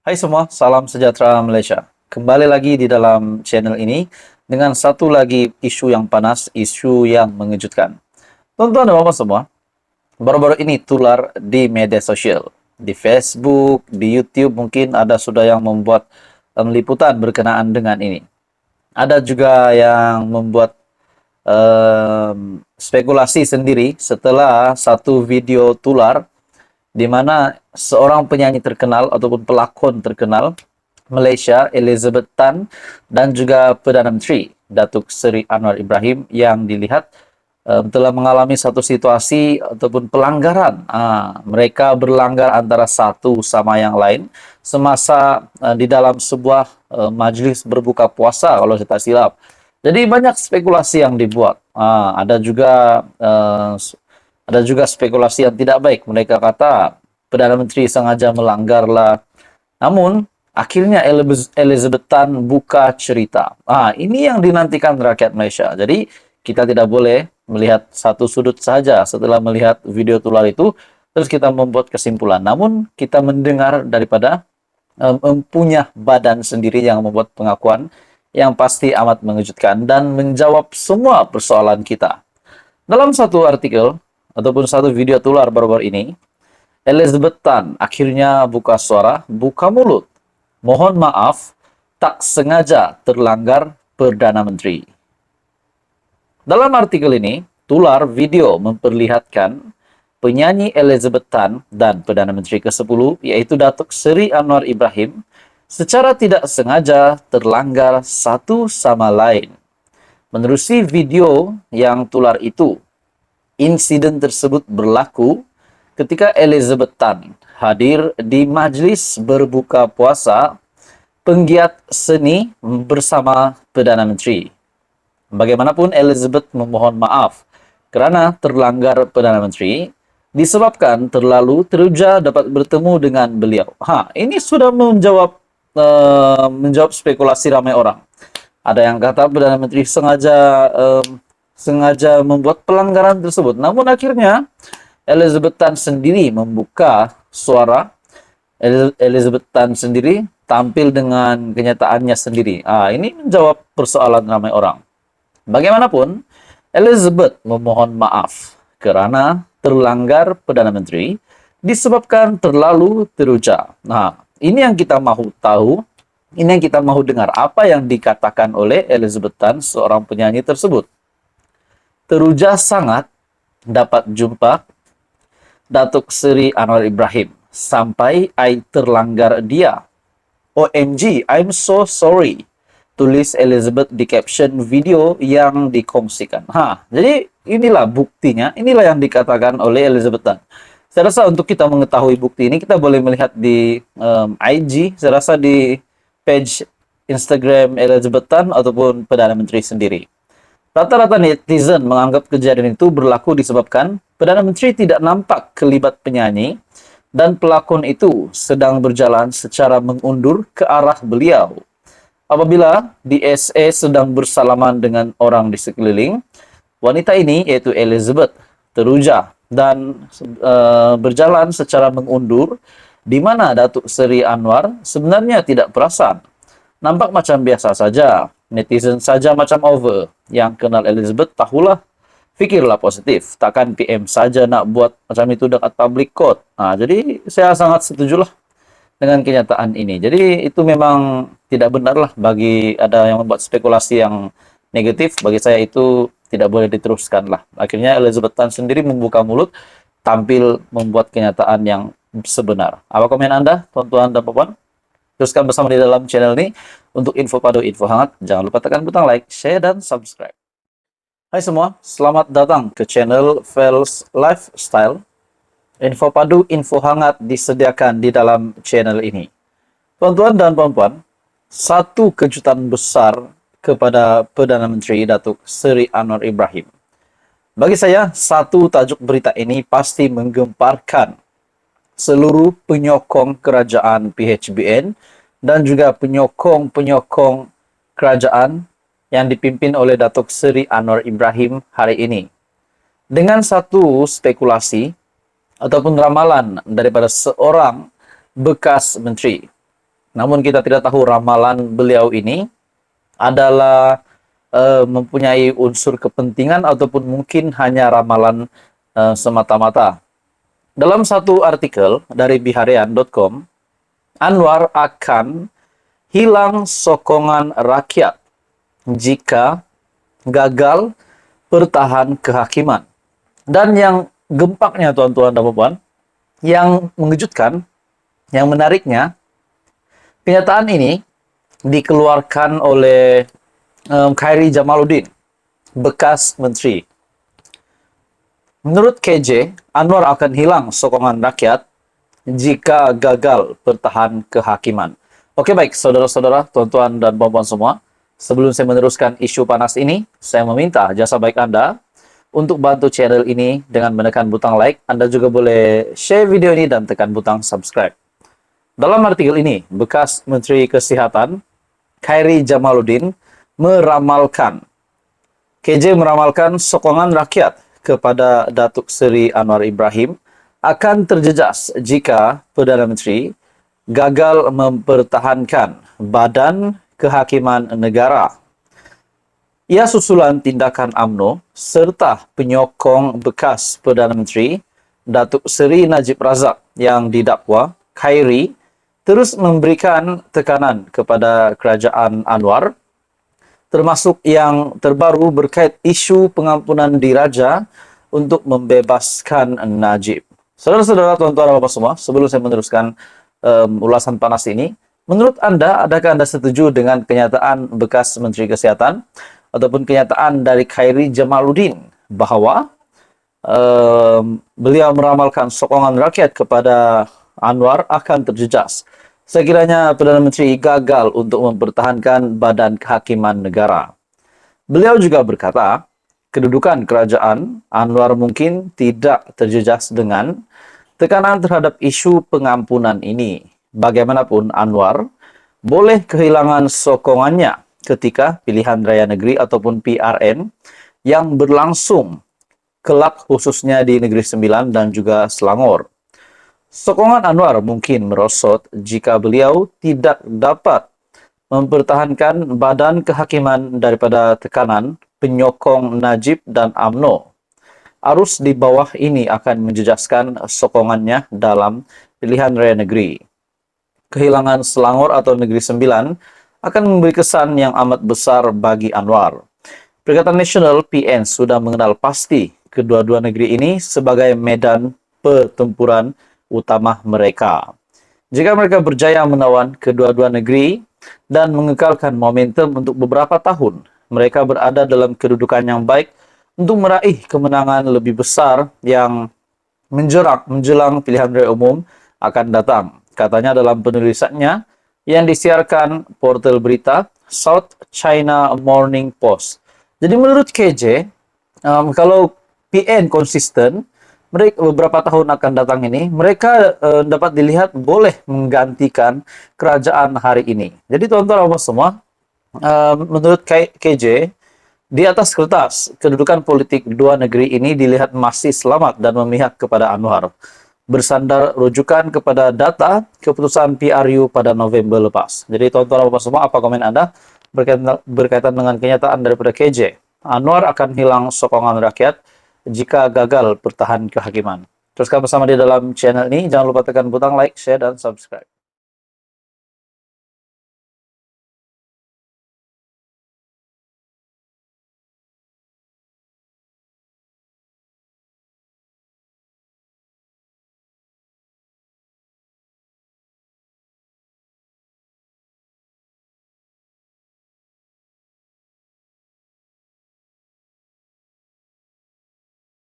Hai semua, salam sejahtera Malaysia. Kembali lagi di dalam channel ini dengan satu lagi isu yang panas, isu yang mengejutkan. Tuan-tuan dan puan semua, baru-baru ini tular di media sosial, di Facebook, di YouTube mungkin ada sudah yang membuat liputan berkenaan dengan ini. Ada juga yang membuat spekulasi sendiri setelah satu video tular di mana seorang penyanyi terkenal ataupun pelakon terkenal Malaysia, Elizabeth Tan, dan juga Perdana Menteri Datuk Seri Anwar Ibrahim yang dilihat telah mengalami satu situasi ataupun pelanggaran. Mereka berlanggar antara satu sama yang lain semasa di dalam sebuah majlis berbuka puasa kalau saya tak silap. Jadi banyak spekulasi yang dibuat. Ada juga spekulasi yang tidak baik. Mereka kata Perdana Menteri sengaja melanggar lah. Namun akhirnya Elizabeth Tan buka cerita. Ini yang dinantikan rakyat Malaysia. Jadi kita tidak boleh melihat satu sudut saja setelah melihat video tular itu, terus kita membuat kesimpulan. Namun kita mendengar daripada mempunyai badan sendiri yang membuat pengakuan yang pasti amat mengejutkan dan menjawab semua persoalan kita. Dalam satu artikel ataupun satu video tular baru-baru ini, Elizabeth Tan akhirnya buka suara, buka mulut. Mohon maaf, tak sengaja terlanggar Perdana Menteri. Dalam artikel ini, tular video memperlihatkan penyanyi Elizabeth Tan dan Perdana Menteri ke-10, yaitu Datuk Seri Anwar Ibrahim, secara tidak sengaja terlanggar satu sama lain. Menerusi video yang tular itu, insiden tersebut berlaku ketika Elizabeth Tan hadir di majlis berbuka puasa penggiat seni bersama Perdana Menteri. Bagaimanapun Elizabeth memohon maaf kerana terlanggar Perdana Menteri disebabkan terlalu teruja dapat bertemu dengan beliau. Ini sudah menjawab spekulasi ramai orang. Ada yang kata Perdana Menteri sengaja membuat pelanggaran tersebut. Namun akhirnya Elizabeth Tan sendiri membuka suara. Elizabeth Tan sendiri tampil dengan kenyataannya sendiri. Ini menjawab persoalan ramai orang. Bagaimanapun, Elizabeth memohon maaf kerana terlanggar Perdana Menteri disebabkan terlalu teruja. Ini yang kita mahu tahu, ini yang kita mahu dengar. Apa yang dikatakan oleh Elizabeth Tan, seorang penyanyi tersebut. Teruja sangat dapat jumpa Datuk Seri Anwar Ibrahim sampai I terlanggar dia. OMG, I'm so sorry. Tulis Elizabeth di caption video yang dikongsikan. Jadi inilah buktinya, inilah yang dikatakan oleh Elizabeth Tan. Saya rasa untuk kita mengetahui bukti ini, kita boleh melihat di IG, saya rasa di page Instagram Elizabeth Tan ataupun Perdana Menteri sendiri. Rata-rata netizen menganggap kejadian itu berlaku disebabkan Perdana Menteri tidak nampak kelibat penyanyi dan pelakon itu sedang berjalan secara mengundur ke arah beliau. Apabila DSA sedang bersalaman dengan orang di sekeliling, wanita ini, yaitu Elizabeth, teruja dan berjalan secara mengundur, di mana Datuk Seri Anwar sebenarnya tidak perasan. Nampak macam biasa saja, netizen saja macam over. Yang kenal Elizabeth tahulah, fikirlah positif. Takkan PM saja nak buat macam itu dekat public court. Jadi saya sangat setujulah dengan kenyataan ini. Jadi itu memang tidak benarlah bagi ada yang membuat spekulasi yang negatif. Bagi saya itu tidak boleh diteruskan lah. Akhirnya Elizabeth Tan sendiri membuka mulut, tampil membuat kenyataan yang sebenar. Apa komen Anda, tuan-tuan dan puan? Teruskan bersama di dalam channel ini. Untuk info padu, info hangat, jangan lupa tekan butang like, share, dan subscribe. Hai semua, selamat datang ke channel Fels Lifestyle. Info padu, info hangat disediakan di dalam channel ini. Tuan-tuan dan puan-puan, satu kejutan besar kepada Perdana Menteri Datuk Seri Anwar Ibrahim. Bagi saya, satu tajuk berita ini pasti menggemparkan seluruh penyokong kerajaan PHBN dan juga penyokong-penyokong kerajaan yang dipimpin oleh Datuk Seri Anwar Ibrahim hari ini. Dengan satu spekulasi ataupun ramalan daripada seorang bekas menteri. Namun kita tidak tahu ramalan beliau ini adalah mempunyai unsur kepentingan ataupun mungkin hanya ramalan semata-mata. Dalam satu artikel dari biharian.com, Anwar akan hilang sokongan rakyat jika gagal bertahan kehakiman. Dan yang gempaknya tuan-tuan dan puan, yang mengejutkan, yang menariknya, kenyataan ini dikeluarkan oleh Khairi Jamaluddin, bekas menteri. Menurut KJ, Anwar akan hilang sokongan rakyat jika gagal bertahan kehakiman. Oke baik, saudara-saudara, tuan-tuan dan puan-puan semua, sebelum saya meneruskan isu panas ini, saya meminta jasa baik Anda untuk bantu channel ini dengan menekan butang like. Anda juga boleh share video ini dan tekan butang subscribe. Dalam artikel ini, bekas Menteri Kesehatan Khairi Jamaluddin meramalkan, KJ meramalkan sokongan rakyat kepada Datuk Seri Anwar Ibrahim akan terjejas jika Perdana Menteri gagal mempertahankan Badan Kehakiman Negara. Ia susulan tindakan UMNO serta penyokong bekas Perdana Menteri Datuk Seri Najib Razak yang didakwa Khairi terus memberikan tekanan kepada kerajaan Anwar, termasuk yang terbaru berkait isu pengampunan diraja untuk membebaskan Najib. Saudara-saudara, tuan-tuan dan bapak semua, sebelum saya meneruskan ulasan panas ini, menurut Anda, adakah Anda setuju dengan kenyataan bekas Menteri Kesehatan ataupun kenyataan dari Khairi Jamaluddin bahwa beliau meramalkan sokongan rakyat kepada Anwar akan terjejas sekiranya Perdana Menteri gagal untuk mempertahankan Badan Kehakiman Negara? Beliau juga berkata, kedudukan kerajaan Anwar mungkin tidak terjejas dengan tekanan terhadap isu pengampunan ini. Bagaimanapun Anwar boleh kehilangan sokongannya ketika pilihan raya negeri ataupun PRN yang berlangsung kelak khususnya di Negeri Sembilan dan juga Selangor. Sokongan Anwar mungkin merosot jika beliau tidak dapat mempertahankan Badan Kehakiman daripada tekanan penyokong Najib dan UMNO. Arus di bawah ini akan menjejaskan sokongannya dalam pilihan raya negeri. Kehilangan Selangor atau Negeri Sembilan akan memberi kesan yang amat besar bagi Anwar. Perikatan Nasional PN sudah mengenal pasti kedua-dua negeri ini sebagai medan pertempuran utama mereka. Jika mereka berjaya menawan kedua-dua negeri dan mengekalkan momentum untuk beberapa tahun, mereka berada dalam kedudukan yang baik untuk meraih kemenangan lebih besar yang menjelang pilihan raya umum akan datang. Katanya dalam penulisannya yang disiarkan portal berita South China Morning Post. Jadi menurut KJ, kalau PN konsisten, mereka beberapa tahun akan datang ini, mereka dapat dilihat boleh menggantikan kerajaan hari ini. Jadi tuan-tuan semua, menurut KJ, di atas kertas, kedudukan politik dua negeri ini dilihat masih selamat dan memihak kepada Anwar. Bersandar rujukan kepada data keputusan PRU pada November lepas. Jadi tuan-tuan semua, apa komen Anda berkaitan dengan kenyataan daripada KJ? Anwar akan hilang sokongan rakyat jika gagal bertahan kehakiman. Teruskan bersama di dalam channel ini. Jangan lupa tekan butang like, share, dan subscribe.